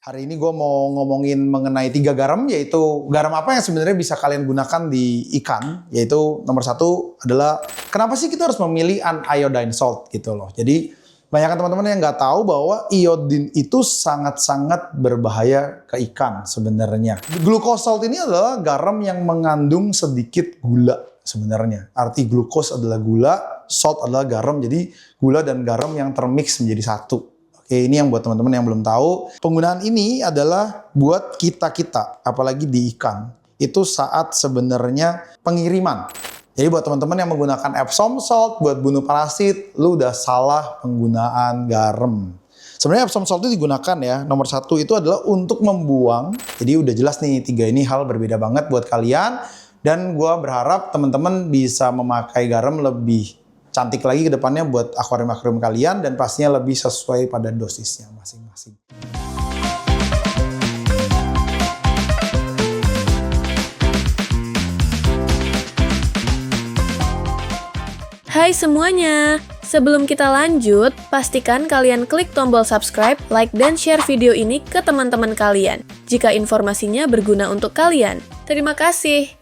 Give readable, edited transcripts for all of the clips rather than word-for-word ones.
Hari ini gue mau ngomongin mengenai 3 garam, yaitu garam apa yang sebenarnya bisa kalian gunakan di ikan. Yaitu nomor 1 adalah, kenapa sih kita harus memilih uniodine salt gitu loh. Jadi banyak teman-teman yang nggak tahu bahwa iodin itu sangat-sangat berbahaya ke ikan sebenarnya. Glucose salt ini adalah garam yang mengandung sedikit gula sebenarnya. Arti glucose adalah gula, salt adalah garam. Jadi gula dan garam yang termix menjadi satu. Oke, ini yang buat teman-teman yang belum tahu. Penggunaan ini adalah buat kita-kita, apalagi di ikan. Itu saat sebenarnya pengiriman. Jadi buat teman-teman yang menggunakan Epsom salt buat bunuh parasit, lu udah salah penggunaan garam. Sebenarnya Epsom salt itu digunakan ya, nomor 1 itu adalah untuk membuang. Jadi udah jelas nih, 3 ini hal berbeda banget buat kalian. Dan gua berharap teman-teman bisa memakai garam lebih cantik lagi ke depannya buat akuarium-akuarium kalian dan pastinya lebih sesuai pada dosisnya masing-masing. Hai semuanya, sebelum kita lanjut, pastikan kalian klik tombol subscribe, like, dan share video ini ke teman-teman kalian jika informasinya berguna untuk kalian. Terima kasih.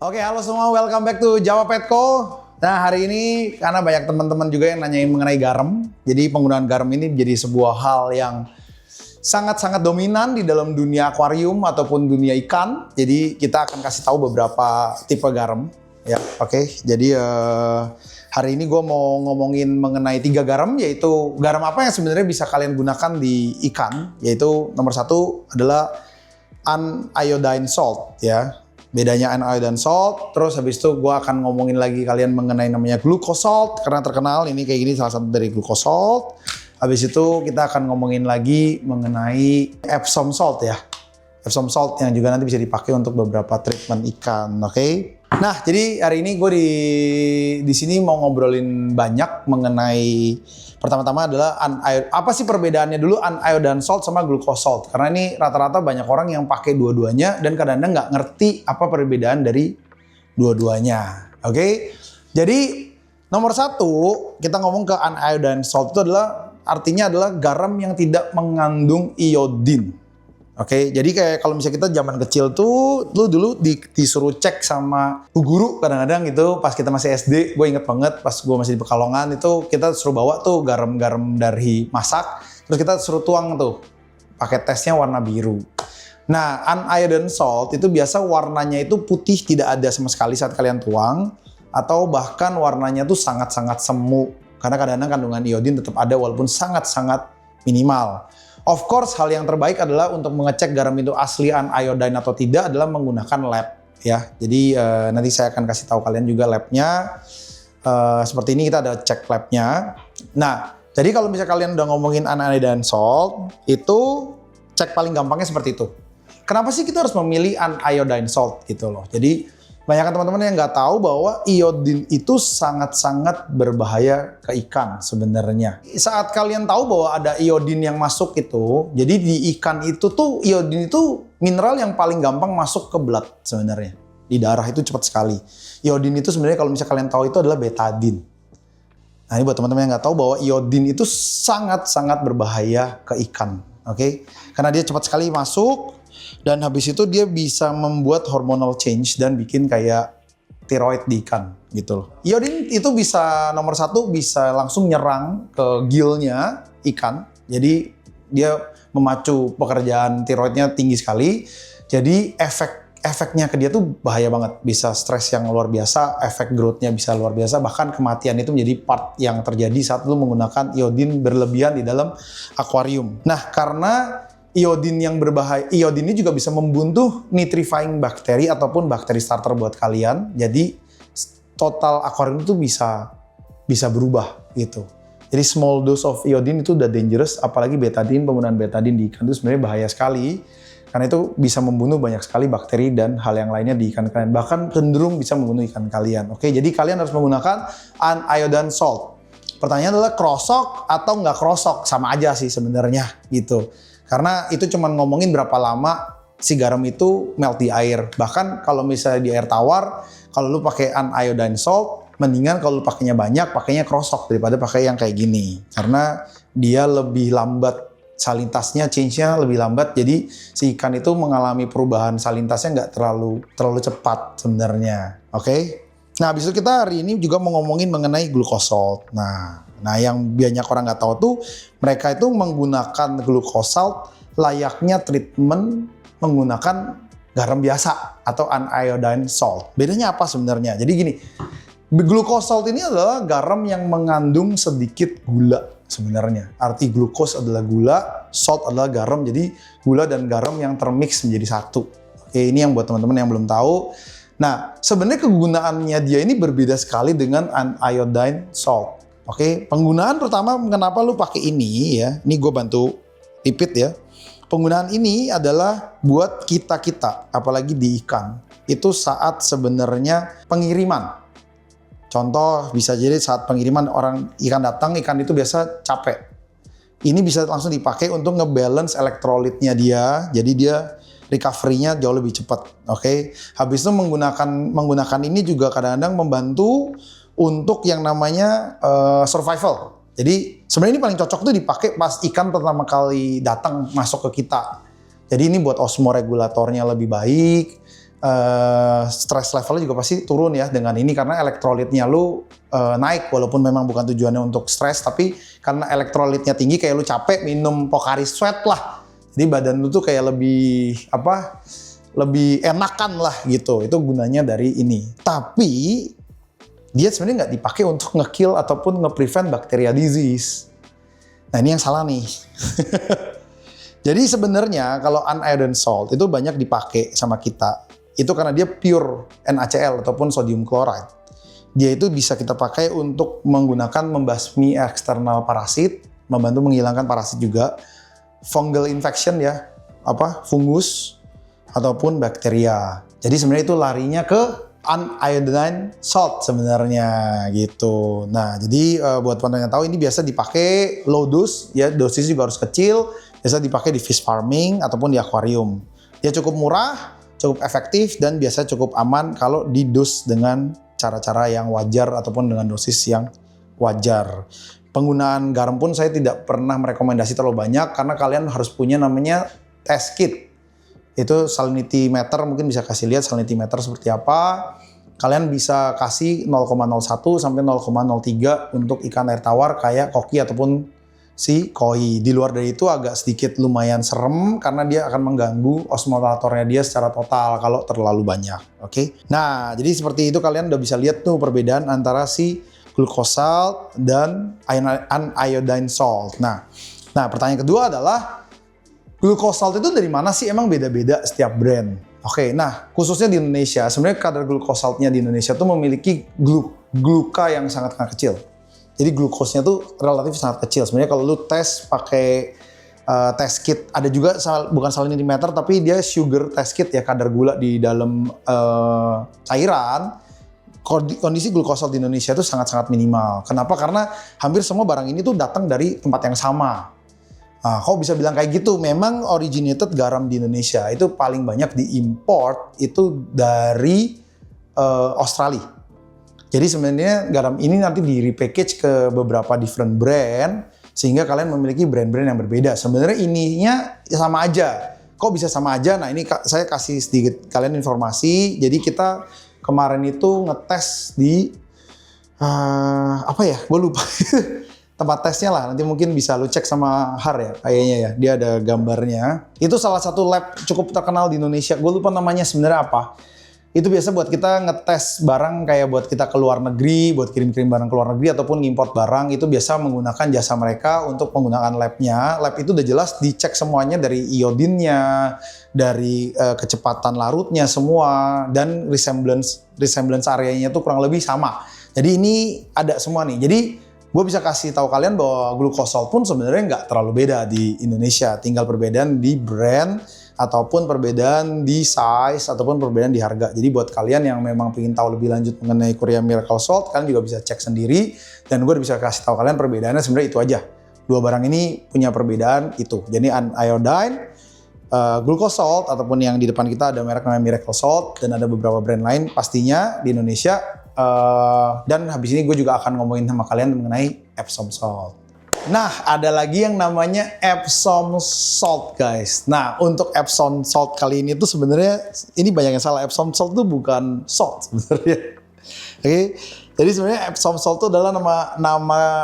Oke, halo semua, welcome back to Jawa Petco. Nah, hari ini karena banyak teman-teman juga yang nanyain mengenai garam, jadi penggunaan garam ini menjadi sebuah hal yang sangat-sangat dominan di dalam dunia akuarium ataupun dunia ikan. Jadi kita akan kasih tahu beberapa tipe garam. Ya, oke. Jadi hari ini gue mau ngomongin mengenai 3 garam, yaitu garam apa yang sebenarnya bisa kalian gunakan di ikan. Yaitu nomor 1 adalah uniodine salt ya. Bedanya uniodine salt, terus habis itu gue akan ngomongin lagi kalian mengenai namanya glucose salt, karena terkenal ini kayak gini salah satu dari glucose salt. Habis itu kita akan ngomongin lagi mengenai Epsom salt ya. Epsom salt yang juga nanti bisa dipakai untuk beberapa treatment ikan, oke? Nah, jadi hari ini gue di sini mau ngobrolin banyak mengenai pertama-tama adalah apa sih perbedaannya dulu uniodine salt sama glucose salt? Karena ini rata-rata banyak orang yang pakai dua-duanya dan kadang-kadang nggak ngerti apa perbedaan dari dua-duanya. Oke? Jadi nomor 1 kita ngomong ke uniodine salt itu adalah artinya adalah garam yang tidak mengandung iodin. Oke, jadi kayak kalau misalnya kita zaman kecil tuh, lu dulu disuruh cek sama bu guru kadang-kadang gitu, pas kita masih SD, gue inget banget pas gue masih di Pekalongan itu kita suruh bawa tuh garam-garam dari masak, terus kita suruh tuang tuh, pakai tesnya warna biru. Nah, uniodine salt itu biasa warnanya itu putih tidak ada sama sekali saat kalian tuang, atau bahkan warnanya tuh sangat-sangat semu, karena kadang-kadang kandungan iodin tetap ada walaupun sangat-sangat minimal. Of course, hal yang terbaik adalah untuk mengecek garam itu asli uniodine atau tidak adalah menggunakan lab ya. Jadi nanti saya akan kasih tahu kalian juga labnya. Seperti ini kita ada cek labnya. Nah, jadi kalau misalnya kalian udah ngomongin uniodine salt, itu cek paling gampangnya seperti itu. Kenapa sih kita harus memilih uniodine salt gitu loh? Jadi banyak teman-teman yang nggak tahu bahwa iodin itu sangat-sangat berbahaya ke ikan sebenarnya. Saat kalian tahu bahwa ada iodin yang masuk itu, jadi di ikan itu tuh iodin itu mineral yang paling gampang masuk ke blood sebenarnya. Di darah itu cepat sekali. Iodin itu sebenarnya kalau misalnya kalian tahu itu adalah betadine. Nah, ini buat teman-teman yang nggak tahu bahwa iodin itu sangat-sangat berbahaya ke ikan. Oke? Karena dia cepat sekali masuk. Dan habis itu dia bisa membuat hormonal change dan bikin kayak tiroid di ikan gitu loh. Iodin itu bisa nomor 1 bisa langsung nyerang ke gillnya ikan. Jadi dia memacu pekerjaan tiroidnya tinggi sekali. Jadi efeknya ke dia tuh bahaya banget. Bisa stres yang luar biasa, efek growth-nya bisa luar biasa. Bahkan kematian itu menjadi part yang terjadi saat lu menggunakan iodin berlebihan di dalam akuarium. Nah, karena iodin yang berbahaya, iodin ini juga bisa membunuh nitrifying bakteri ataupun bakteri starter buat kalian. Jadi total akuarium itu bisa berubah gitu. Jadi small dose of iodine itu udah dangerous, apalagi betadine, penggunaan betadine di ikan itu sebenarnya bahaya sekali. Karena itu bisa membunuh banyak sekali bakteri dan hal yang lainnya di ikan kalian. Bahkan cenderung bisa membunuh ikan kalian. Oke, jadi kalian harus menggunakan uniodine salt. Pertanyaannya adalah krosok atau nggak krosok? Sama aja sih sebenarnya gitu. Karena itu cuma ngomongin berapa lama si garam itu melt di air. Bahkan kalau misalnya di air tawar, kalau lu pakai uniodine salt, mendingan kalau lu pakainya banyak, pakainya krosok daripada pakai yang kayak gini. Karena dia lebih lambat salintasnya change-nya lebih lambat, jadi si ikan itu mengalami perubahan salintasnya nggak terlalu cepat sebenarnya. Oke? Nah, habis itu kita hari ini juga mau ngomongin mengenai glucose salt. Nah, yang banyak orang nggak tahu tuh, mereka itu menggunakan glucose salt layaknya treatment menggunakan garam biasa atau uniodine salt. Bedanya apa sebenarnya? Jadi gini, glucose salt ini adalah garam yang mengandung sedikit gula sebenarnya. Arti glucose adalah gula, salt adalah garam. Jadi gula dan garam yang termix menjadi satu. Oke, ini yang buat teman-teman yang belum tahu. Nah, sebenarnya kegunaannya dia ini berbeda sekali dengan uniodine salt. Oke, penggunaan pertama kenapa lu pakai ini ya? Ini gue bantu repeat ya. Penggunaan ini adalah buat kita-kita, apalagi di ikan. Itu saat sebenarnya pengiriman. Contoh bisa jadi saat pengiriman orang ikan datang, ikan itu biasa capek. Ini bisa langsung dipakai untuk ngebalance elektrolitnya dia. Jadi dia recovery-nya jauh lebih cepat. Oke. Habis itu menggunakan ini juga kadang-kadang membantu untuk yang namanya survival. Jadi sebenarnya ini paling cocok tuh dipakai pas ikan pertama kali datang masuk ke kita. Jadi ini buat osmoregulatornya lebih baik, stress levelnya juga pasti turun ya dengan ini karena elektrolitnya lu naik walaupun memang bukan tujuannya untuk stres, tapi karena elektrolitnya tinggi kayak lu capek minum Pocari Sweat lah. Jadi badan lu tuh kayak lebih enakan lah gitu. Itu gunanya dari ini. Tapi dia sebenarnya nggak dipakai untuk nge-kill ataupun nge-prevent bacteria disease. Nah ini yang salah nih. Jadi sebenarnya kalau uniodine salt itu banyak dipakai sama kita. Itu karena dia pure NaCl ataupun sodium chloride. Dia itu bisa kita pakai untuk menggunakan membasmi eksternal parasit, membantu menghilangkan parasit juga. Fungal infection ya, fungus ataupun bakteria. Jadi sebenarnya itu larinya ke uniodine salt sebenarnya gitu. Nah, jadi buat teman-teman yang tahu ini biasa dipakai low dose ya, dosisnya juga harus kecil. Biasa dipakai di fish farming ataupun di akuarium. Dia cukup murah, cukup efektif dan biasa cukup aman kalau di dose dengan cara-cara yang wajar ataupun dengan dosis yang wajar. Penggunaan garam pun saya tidak pernah merekomendasi terlalu banyak karena kalian harus punya namanya test kit. Itu salinity meter, mungkin bisa kasih lihat salinity meter seperti apa. Kalian bisa kasih 0,01 sampai 0,03 untuk ikan air tawar kayak koki ataupun si koi. Di luar dari itu agak sedikit lumayan serem karena dia akan mengganggu osmoregulatornya dia secara total kalau terlalu banyak. Oke. Nah, jadi seperti itu kalian udah bisa lihat tuh perbedaan antara si glucose salt dan uniodine salt. Nah, pertanyaan kedua adalah glucose salt itu dari mana sih? Emang beda-beda setiap brand. Oke, nah khususnya di Indonesia, sebenarnya kadar glucose saltnya di Indonesia tuh memiliki gluka yang sangat kecil. Jadi glukosnya tuh relatif sangat kecil. Sebenarnya kalau lu tes pakai test kit, ada juga bukan salinity meter tapi dia sugar test kit ya, kadar gula di dalam cairan. Kondisi glucose salt di Indonesia itu sangat-sangat minimal. Kenapa? Karena hampir semua barang ini tuh datang dari tempat yang sama. Nah, kok bisa bilang kayak gitu? Memang originated garam di Indonesia itu paling banyak diimport itu dari Australia. Jadi sebenarnya garam ini nanti di repackage ke beberapa different brand sehingga kalian memiliki brand-brand yang berbeda. Sebenarnya ininya sama aja. Kok bisa sama aja? Nah ini saya kasih sedikit kalian informasi. Jadi kita kemarin itu ngetes di gue lupa tempat tesnya lah, nanti mungkin bisa lu cek sama Har ya kayaknya ya, dia ada gambarnya. Itu salah satu lab cukup terkenal di Indonesia, gue lupa namanya sebenarnya apa. Itu biasa buat kita ngetes barang kayak buat kita ke luar negeri, buat kirim-kirim barang ke luar negeri ataupun ngimport barang, itu biasa menggunakan jasa mereka untuk penggunaan labnya. Lab itu udah jelas dicek semuanya dari iodinnya, dari kecepatan larutnya semua, dan resemblance areanya tuh kurang lebih sama. Jadi ini ada semua nih. Jadi gue bisa kasih tahu kalian bahwa glucose salt pun sebenarnya nggak terlalu beda di Indonesia. Tinggal perbedaan di brand ataupun perbedaan di size ataupun perbedaan di harga. Jadi buat kalian yang memang pengen tahu lebih lanjut mengenai Korea Miracle Salt, kalian juga bisa cek sendiri. Dan gue bisa kasih tahu kalian perbedaannya sebenarnya itu aja. Dua barang ini punya perbedaan itu. Jadi uniodine, glucose salt ataupun yang di depan kita ada merek namanya Miracle Salt dan ada beberapa brand lain pastinya di Indonesia. Dan habis ini gue juga akan ngomongin sama kalian mengenai Epsom Salt. Nah, ada lagi yang namanya Epsom salt, guys. Nah, untuk Epsom salt kali ini tuh sebenarnya ini banyak yang salah. Epsom salt tuh bukan salt sebenarnya. Oke. Jadi sebenarnya Epsom salt itu adalah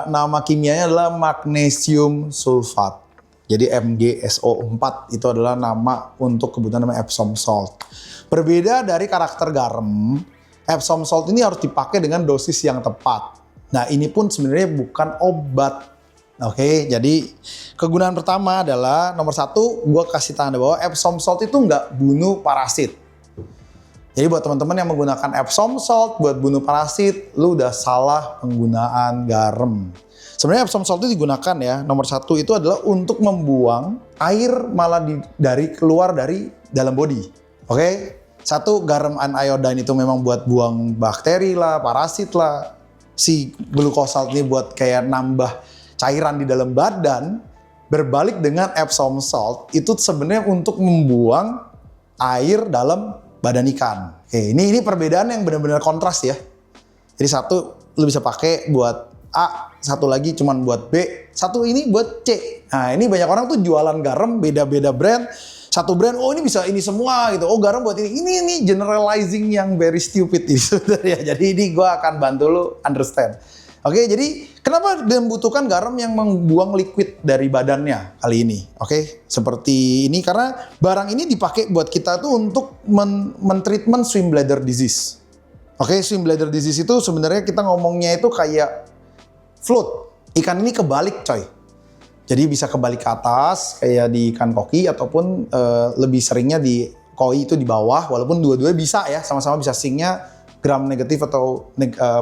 nama kimianya adalah magnesium sulfat. Jadi MgSO4 itu adalah nama untuk kebutuhan nama Epsom salt. Berbeda dari karakter garam, Epsom salt ini harus dipakai dengan dosis yang tepat. Nah, ini pun sebenarnya bukan obat. Oke, jadi kegunaan pertama adalah nomor satu, gue kasih tanda bahwa Epsom salt itu nggak bunuh parasit. Jadi buat teman-teman yang menggunakan Epsom salt buat bunuh parasit, lu udah salah penggunaan garam. Sebenarnya Epsom salt itu digunakan ya, nomor satu itu adalah untuk membuang air malah keluar dari dalam body. Oke, satu garam uniodine itu memang buat buang bakteri lah, parasit lah. Si glucosal ini buat kayak nambah cairan di dalam badan. Berbalik dengan Epsom salt itu sebenarnya untuk membuang air dalam badan ikan. Oke, ini perbedaan yang benar-benar kontras ya. Jadi satu lu bisa pakai buat A, satu lagi cuman buat B, satu ini buat C. Nah, ini banyak orang tuh jualan garam beda-beda brand. Satu brand, oh ini bisa ini semua gitu. Oh garam buat ini. Ini generalizing yang very stupid ini sebenarnya. Jadi ini gue akan bantu lu understand. Oke, jadi kenapa membutuhkan garam yang membuang liquid dari badannya kali ini? Oke, seperti ini karena barang ini dipakai buat kita tuh untuk men-treatment swim bladder disease. Oke, swim bladder disease itu sebenarnya kita ngomongnya itu kayak float. Ikan ini kebalik coy. Jadi bisa kebalik ke atas kayak di ikan koki ataupun lebih seringnya di koi itu di bawah. Walaupun dua-duanya bisa ya, sama-sama bisa sinknya gram negatif atau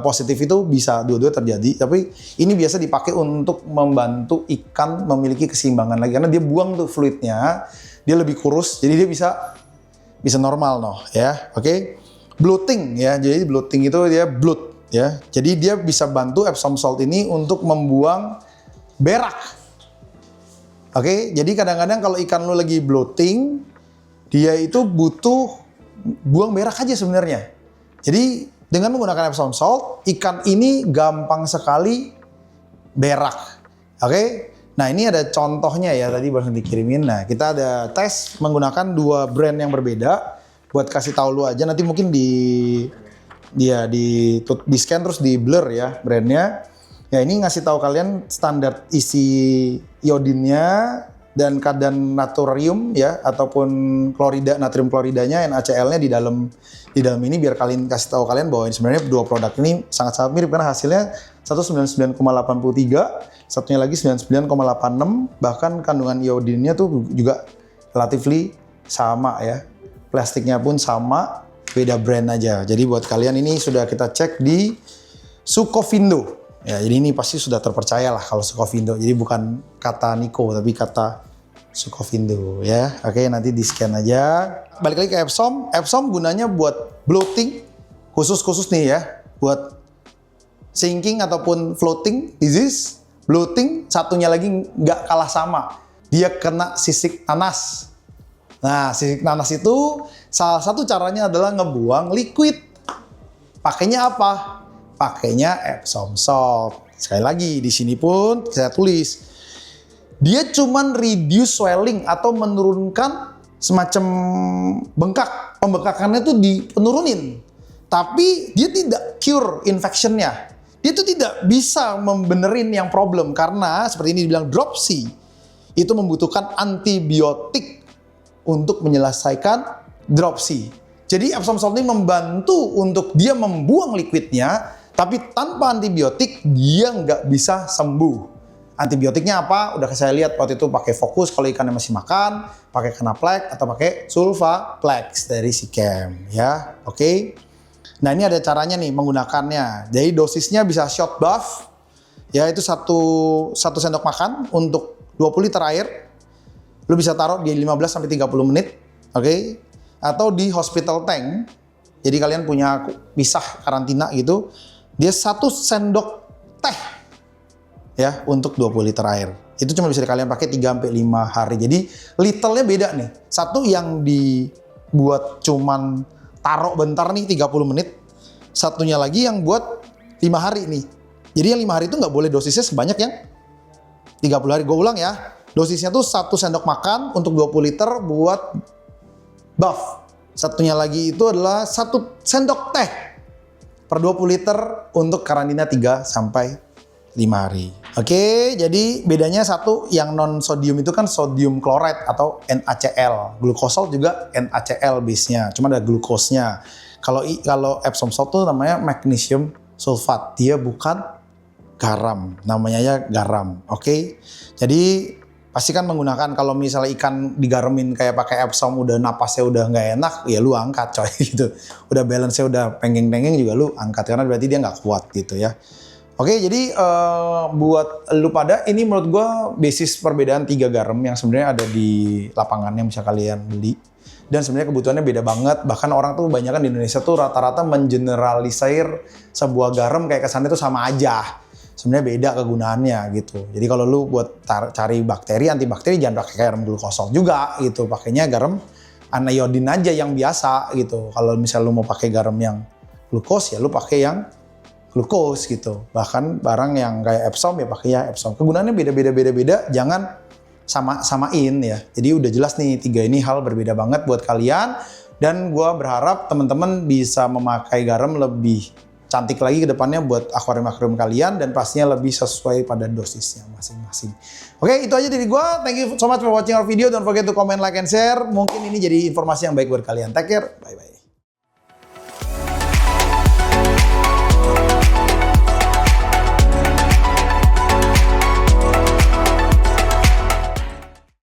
positif itu bisa dua-dua terjadi. Tapi ini biasa dipakai untuk membantu ikan memiliki keseimbangan lagi karena dia buang tuh fluidnya, dia lebih kurus, jadi dia bisa normal ya. Oke. Bloating ya, jadi bloating itu dia bloat ya. Jadi dia bisa bantu Epsom salt ini untuk membuang berak. Oke, jadi kadang-kadang kalau ikan lu lagi bloating, dia itu butuh buang berak aja sebenarnya. Jadi dengan menggunakan Epsom salt, ikan ini gampang sekali berak. Oke, nah ini ada contohnya ya, tadi baru dikirimin. Nah kita ada tes menggunakan dua brand yang berbeda. Buat kasih tahu lu aja, nanti mungkin di scan terus di blur ya brandnya. Ya ini ngasih tahu kalian standar isi iodinnya dan kadar natrium ya ataupun klorida, natrium kloridanya NaCl-nya di dalam ini biar kalian kasih tahu kalian bahwa sebenarnya dua produk ini sangat-sangat mirip karena hasilnya satu 99,83, satunya lagi 99,86, bahkan kandungan iodinnya tuh juga relatively sama ya. Plastiknya pun sama, beda brand aja. Jadi buat kalian ini sudah kita cek di Sukovindo. Ya, jadi ini pasti sudah terpercaya lah kalau Sukovindo. Jadi bukan kata Niko tapi kata Sukovindo ya. Oke, nanti di scan aja. Balik lagi ke Epsom. Epsom gunanya buat bloating, khusus nih ya, buat sinking ataupun floating disease. Bloating, satunya lagi nggak kalah sama. Dia kena sisik nanas. Nah, sisik nanas itu salah satu caranya adalah ngebuang liquid. Pakainya apa? Pakainya Epsom salt. Sekali lagi di sini pun saya tulis dia cuman reduce swelling atau menurunkan semacam bengkak. Pembengkakannya tuh penurunin. Tapi dia tidak cure infectionnya. Dia tuh tidak bisa membenerin yang problem karena seperti ini dibilang dropsy itu membutuhkan antibiotik untuk menyelesaikan dropsy. Jadi Epsom salt ini membantu untuk dia membuang liquidnya, tapi tanpa antibiotik dia nggak bisa sembuh. Antibiotiknya apa? Udah saya lihat waktu itu pakai Focus kalau ikannya masih makan, pakai Kenaplex atau pakai Sulfaplex dari Sichem ya. Oke. Nah ini ada caranya nih menggunakannya. Jadi dosisnya bisa shot bath, ya itu satu sendok makan untuk 20 liter air. Lu bisa taruh di 15-30 menit, oke? Atau di hospital tank. Jadi kalian punya pisah karantina gitu. Dia 1 sendok teh ya untuk 20 liter air. Itu cuma bisa kalian pakai 3-5 hari. Jadi liternya beda nih. Satu yang dibuat cuman taruh bentar nih 30 menit. Satunya lagi yang buat 5 hari nih. Jadi yang 5 hari itu nggak boleh dosisnya sebanyak yang 30 hari. Gue ulang ya. Dosisnya tuh 1 sendok makan untuk 20 liter buat buff. Satunya lagi itu adalah 1 sendok teh per 20 liter untuk karantina 3 sampai 5 hari. Oke, jadi bedanya satu yang non sodium itu kan sodium chloride atau NaCl. Glukosol juga NaCl base-nya, cuma ada glukosnya. Kalau Epsom salt tuh namanya magnesium sulfat. Dia bukan garam, namanya ya garam. Oke. Jadi pastikan menggunakan, kalau misalnya ikan digaremin kayak pakai Epsom udah napasnya udah nggak enak, ya lu angkat coy gitu. Udah balance-nya udah penggeng-penggeng juga lu angkat karena berarti dia nggak kuat gitu ya. Oke, jadi buat lu pada, ini menurut gue basis perbedaan 3 garam yang sebenarnya ada di lapangan yang bisa kalian beli. Dan sebenarnya kebutuhannya beda banget. Bahkan orang tuh banyak kan di Indonesia tuh rata-rata mengeneralisir sebuah garam kayak kesannya tuh sama aja. Sebenarnya beda kegunaannya gitu. Jadi kalau lu buat cari bakteri, antibakteri, jangan pakai garam glukosol juga gitu. Pakainya garam aniodin aja yang biasa gitu. Kalau misalnya lu mau pakai garam yang glukos, ya lu pakai yang glukos gitu. Bahkan barang yang kayak Epsom ya pakai ya Epsom. Kegunaannya beda-beda, jangan samain ya. Jadi udah jelas nih 3 ini hal berbeda banget buat kalian. Dan gua berharap teman-teman bisa memakai garam lebih cantik lagi ke depannya buat akuarium-akuarium kalian, dan pastinya lebih sesuai pada dosisnya masing-masing. Oke, itu aja dari gua. Thank you so much for watching our video. Don't forget to comment, like, and share. Mungkin ini jadi informasi yang baik buat kalian. Take care. Bye-bye.